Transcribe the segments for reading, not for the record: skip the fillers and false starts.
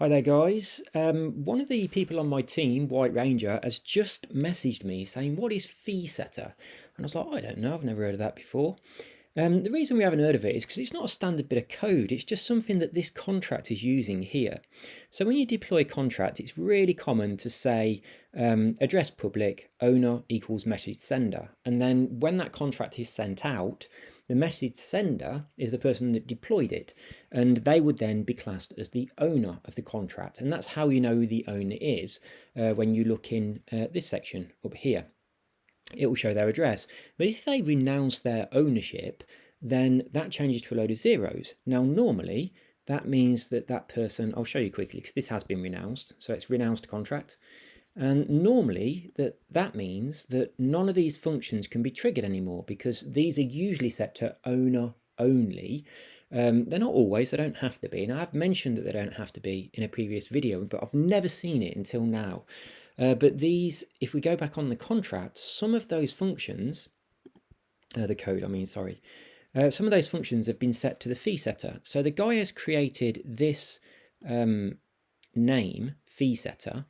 Hi there, guys. One of the people on my team, White Ranger, has just messaged me saying, "What is fee setter?" And I was like, "I don't know, I've never heard of that before." The reason we haven't heard of it is because it's not a standard bit of code, it's just something that this contract is using here. So when you deploy a contract, it's really common to say address public, owner equals message sender. And then when that contract is sent out, the message sender is the person that deployed it, and they would then be classed as the owner of the contract. And that's how you know who the owner is when you look in this section up here. It will show their address. But if they renounce their ownership, then that changes to a load of zeros. Now, normally, that means that that person, I'll show you quickly because this has been renounced. So it's renounced contract. And normally that means that none of these functions can be triggered anymore because these are usually set to owner only. They're not always, they don't have to be. And I've mentioned that they don't have to be in a previous video, but I've never seen it until now. But these, if we go back on the contract, some of those functions, the code, I mean, sorry, some of those functions have been set to the fee setter. So the guy has created this name, fee setter,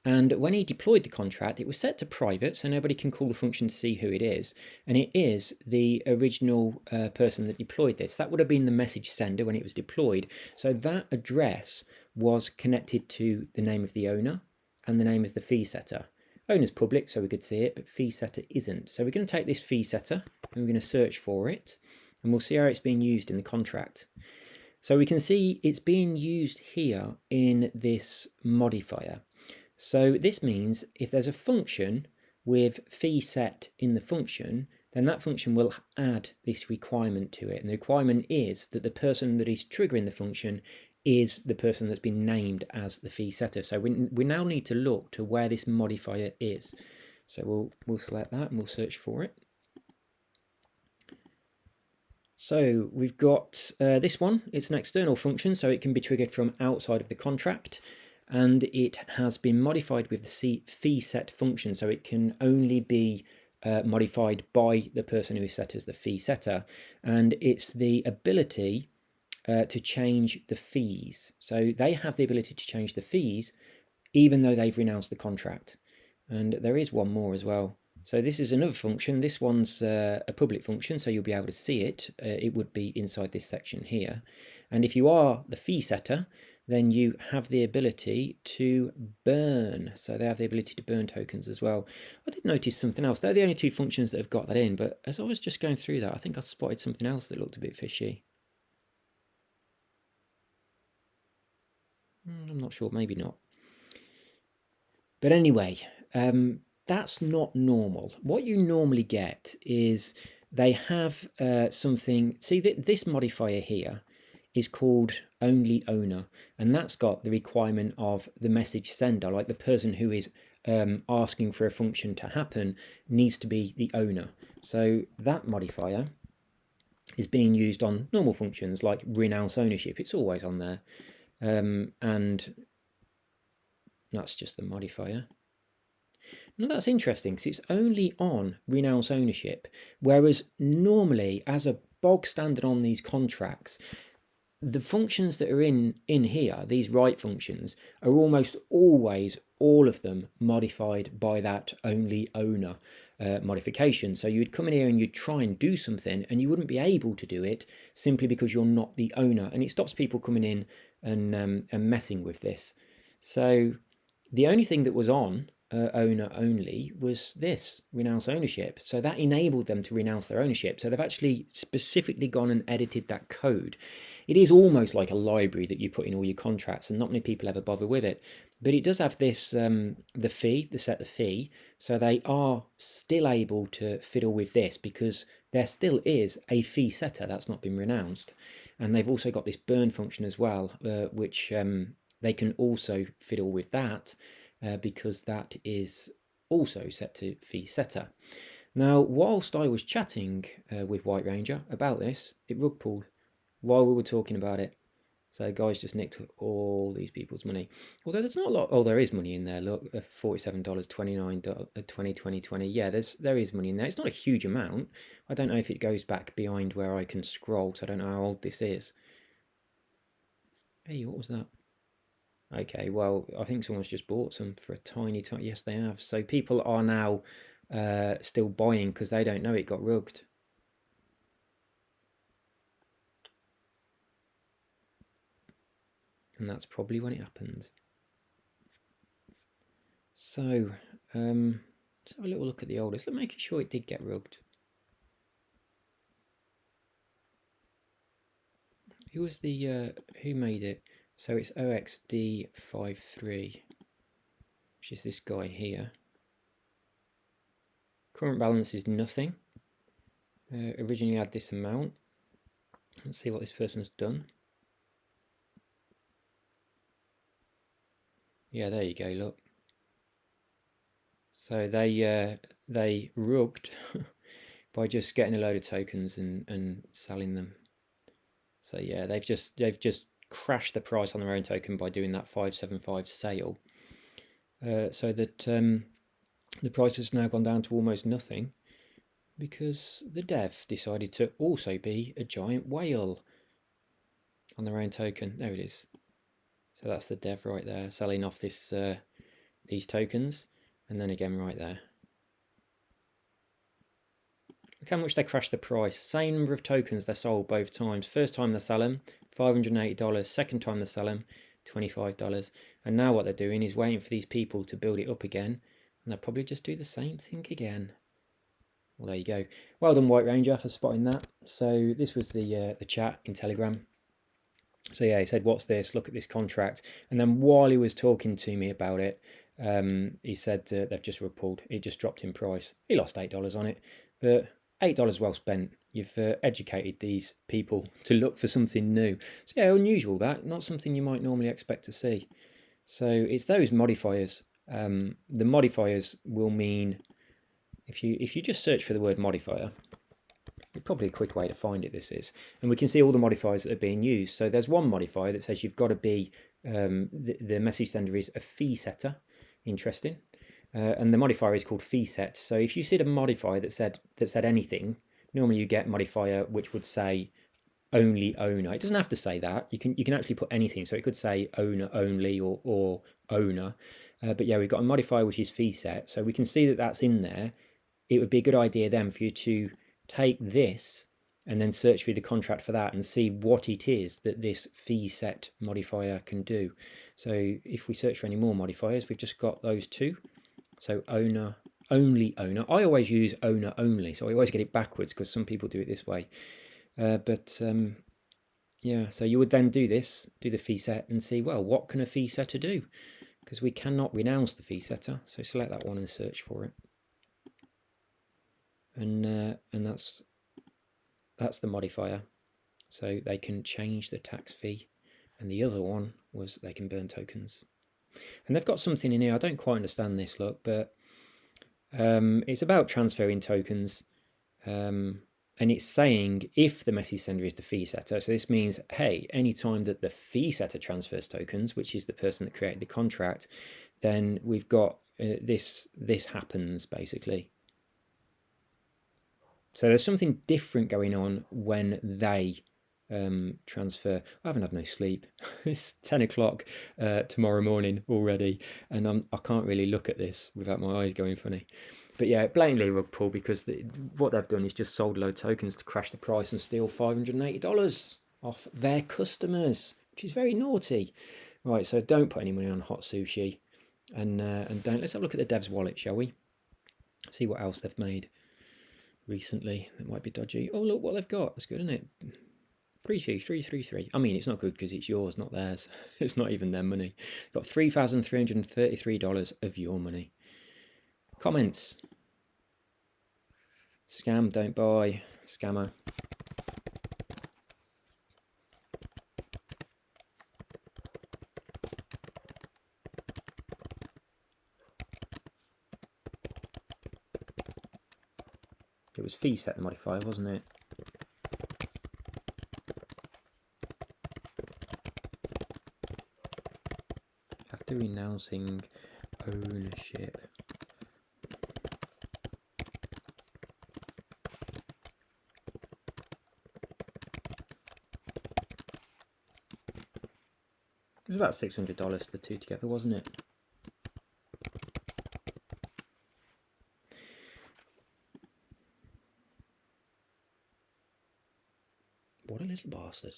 and when he deployed the contract, it was set to private, so nobody can call the function to see who it is. And it is the original person that deployed this. That would have been the message sender when it was deployed. So that address was connected to the name of the owner and the name of the fee setter. Owner's public, so we could see it, but fee setter isn't. So we're going to take this fee setter and we're going to search for it, and we'll see how it's being used in the contract. So we can see it's being used here in this modifier. So this means if there's a function with fee set in the function, then that function will add this requirement to it. And the requirement is that the person that is triggering the function is the person that's been named as the fee setter. So we now need to look to where this modifier is. So we'll select that and we'll search for it. So we've got this one. It's an external function, so it can be triggered from outside of the contract. And it has been modified with the fee set function, so it can only be modified by the person who is set as the fee setter. And it's the ability to change the fees. So they have the ability to change the fees even though they've renounced the contract. And there is one more as well. So this is another function. This one's a public function, so you'll be able to see it. It would be inside this section here. And if you are the fee setter, then you have the ability to burn. So they have the ability to burn tokens as well. I did notice something else. They're the only two functions that have got that in, but as I was just going through that, I think I spotted something else that looked a bit fishy. I'm not sure, maybe not. But anyway, that's not normal. What you normally get is they have something. See, this modifier here is called only owner, and that's got the requirement of the message sender, like the person who is asking for a function to happen needs to be the owner. So that modifier is being used on normal functions like renounce ownership. It's always on there, and that's just the modifier. Now that's interesting because it's only on renounce ownership, whereas normally as a bog standard on these contracts, the functions that are in here, these write functions, are almost always, all of them, modified by that only owner modification. So you'd come in here and you'd try and do something and you wouldn't be able to do it simply because you're not the owner. And it stops people coming in and messing with this. So the only thing that was on owner only was this, renounce ownership. So that enabled them to renounce their ownership. So they've actually specifically gone and edited that code. It is almost like a library that you put in all your contracts, and not many people ever bother with it. But it does have this, the fee, set the fee. So they are still able to fiddle with this because there still is a fee setter that's not been renounced. And they've also got this burn function as well, which they can also fiddle with that. Because that is also set to fee setter. Now, whilst I was chatting with White Ranger about this, it rug pulled while we were talking about it. So guys just nicked all these people's money. Although there's not a lot. Oh, there is money in there. Look, $47, $29, $20, $20. Yeah, there is money in there. It's not a huge amount. I don't know if it goes back behind where I can scroll, so I don't know how old this is. Hey, what was that? Okay, well, I think someone's just bought some for a tiny, yes, they have. So people are now still buying because they don't know it got rugged. And that's probably when it happened. So let's have a little look at the oldest. Let's make sure it did get rugged. Who was the who made it? So it's OXD53, which is this guy here. Current balance is nothing. Originally had this amount. Let's see what this person's done. Yeah, there you go, look. So they rugged by just getting a load of tokens and selling them. So yeah, they've just crashed the price on their own token by doing that 575 sale. So that the price has now gone down to almost nothing because the dev decided to also be a giant whale on their own token. There it is. So that's the dev right there, selling off this these tokens, and then again right there. Look how much they crashed the price. Same number of tokens they sold both times. First time they sell them, $580. Second time they sell them, $25. And now what they're doing is waiting for these people to build it up again, and they'll probably just do the same thing again. Well, there you go. Well done, White Ranger, for spotting that. So this was the chat in Telegram. So yeah, he said, "What's this? Look at this contract." And then while he was talking to me about it, he said they've just pulled. It just dropped in price. He lost $8 on it, but $8 well spent. You've educated these people to look for something new. So yeah, unusual that, not something you might normally expect to see. So it's those modifiers. The modifiers will mean if you just search for the word modifier. Probably a quick way to find it, this is, and we can see all the modifiers that are being used. So there's one modifier that says you've got to be the message sender is a fee setter. Interesting. And the modifier is called fee set. So if you see a modifier that said anything, normally you get modifier which would say only owner. It doesn't have to say that. You can actually put anything. So it could say owner only or owner. But yeah, we've got a modifier which is fee set. So we can see that that's in there. It would be a good idea then for you to take this and then search through the contract for that and see what it is that this fee set modifier can do. So if we search for any more modifiers, we've just got those two. So owner, only owner. I always use owner only, so I always get it backwards because some people do it this way. Yeah, so you would then do this, do the fee set and see, well, what can a fee setter do? Because we cannot renounce the fee setter. So select that one and search for it. And that's the modifier. So they can change the tax fee. And the other one was they can burn tokens. And they've got something in here. I don't quite understand this, look, but it's about transferring tokens. And it's saying if the message sender is the fee setter. So this means, hey, anytime that the fee setter transfers tokens, which is the person that created the contract, then we've got this happens basically. So there's something different going on when they transfer. I haven't had no sleep. It's 10 o'clock tomorrow morning already, and I can't really look at this without my eyes going funny. But yeah, blatantly rug pull because what they've done is just sold a load of tokens to crash the price and steal $580 off their customers, which is very naughty. Right, so don't put any money on hot sushi, and don't. Let's have a look at the dev's wallet, shall we? See what else they've made recently that might be dodgy. Oh, look what they've got. That's good, isn't it? 33333. I mean, it's not good because it's yours, not theirs. It's not even their money. Got $3,333 of your money. Comments. Scam, don't buy. Scammer. It was fee set the modifier, wasn't it? After renouncing ownership. was about $600, the two together, wasn't it? What a little bastard.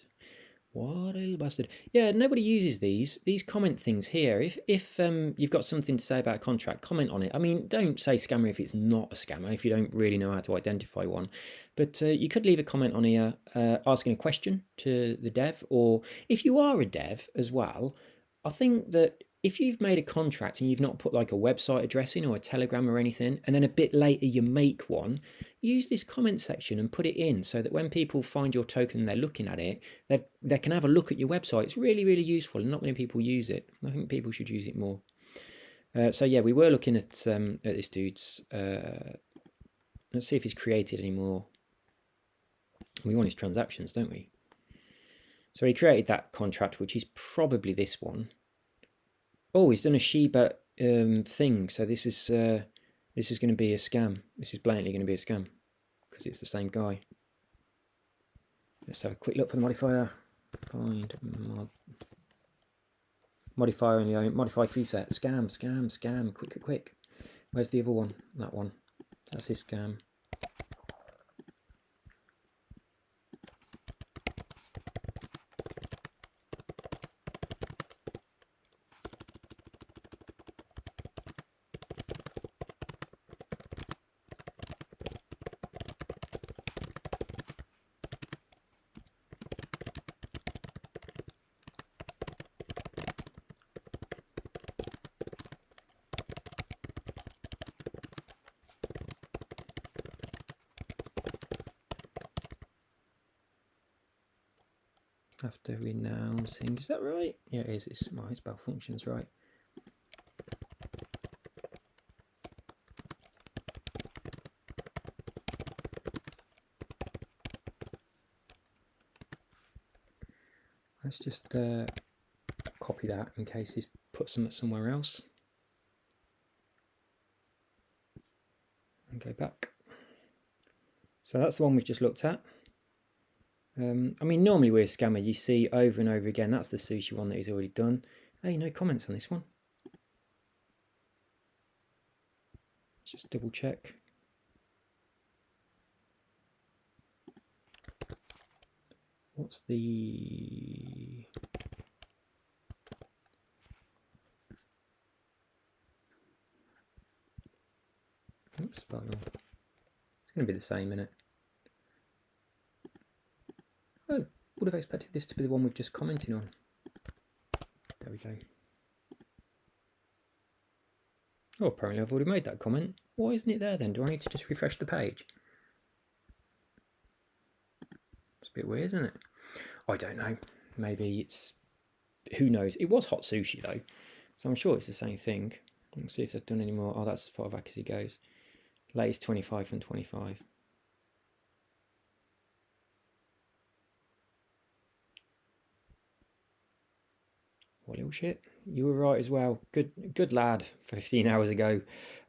What a little bastard. Yeah, nobody uses these comment things here. If you've got something to say about a contract, comment on it. I mean, don't say scammer if it's not a scammer, if you don't really know how to identify one. But you could leave a comment on here asking a question to the dev, or if you are a dev as well, I think that if you've made a contract and you've not put like a website address in or a Telegram or anything, and then a bit later you make one, use this comment section and put it in so that when people find your token and they're looking at it, they can have a look at your website. It's really, really useful, and not many people use it. I think people should use it more. So yeah, we were looking at this dude's. Let's see if he's created any more. We want his transactions, don't we? So he created that contract, which is probably this one. Oh, he's done a Shiba thing. So this is going to be a scam. This is blatantly going to be a scam because it's the same guy. Let's have a quick look for the modifier. Find modifier in the modified preset. Scam. Quick. Where's the other one? That one. That's his scam. After renouncing, is that right? Yeah, it is. It's my spell functions right. Let's just copy that in case he's put some somewhere else. And go back. So that's the one we've just looked at. I mean, normally with a scammer, you see over and over again, that's the sushi one that he's already done. Hey, no comments on this one. Just double check. What's the... Oops, spelled wrong. It's going to be the same, innit? Oh, would have expected this to be the one we've just commented on. There we go. Oh, apparently I've already made that comment. Why isn't it there then? Do I need to just refresh the page? It's a bit weird, isn't it? I don't know. Maybe it's... Who knows? It was hot sushi though, so I'm sure it's the same thing. Let's see if they've done any more. Oh, that's as far back as he goes. Latest 25 from 25. What little shit. You were right as well. Good lad 15 hours ago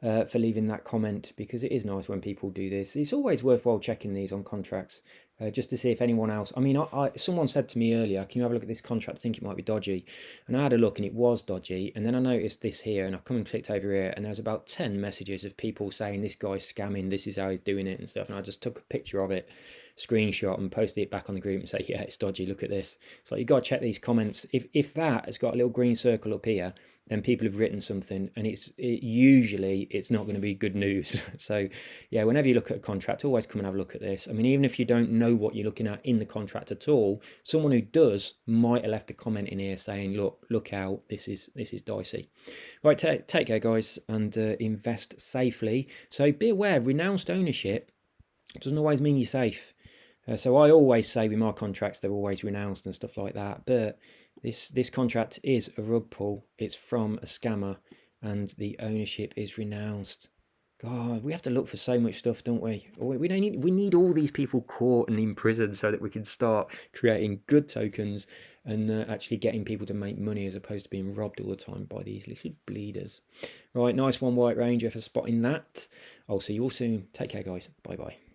for leaving that comment, because it is nice when people do this. It's always worthwhile checking these on contracts just to see if anyone else... I mean, someone said to me earlier, can you have a look at this contract? I think it might be dodgy. And I had a look and it was dodgy. And then I noticed this here, and I've come and clicked over here, and there's about 10 messages of people saying this guy's scamming, this is how he's doing it and stuff. And I just took a picture of it, screenshot, and posted it back on the group and say, yeah, it's dodgy, look at this. So you've got to check these comments. If that has got a little green circle up here, then people have written something, and usually it's not going to be good news. So yeah, whenever you look at a contract, always come and have a look at this. I mean, even if you don't know what you're looking at in the contract at all, someone who does might have left a comment in here saying, look out, this is dicey. Right, take care guys, and invest safely. So be aware, renounced ownership doesn't always mean you're safe. So I always say with my contracts, they're always renounced and stuff like that. But this contract is a rug pull. It's from a scammer, and the ownership is renounced. God, we have to look for so much stuff, don't we? We need all these people caught and in prison so that we can start creating good tokens and actually getting people to make money, as opposed to being robbed all the time by these little bleeders. Right, nice one, White Ranger, for spotting that. I'll see you all soon. Take care, guys. Bye-bye.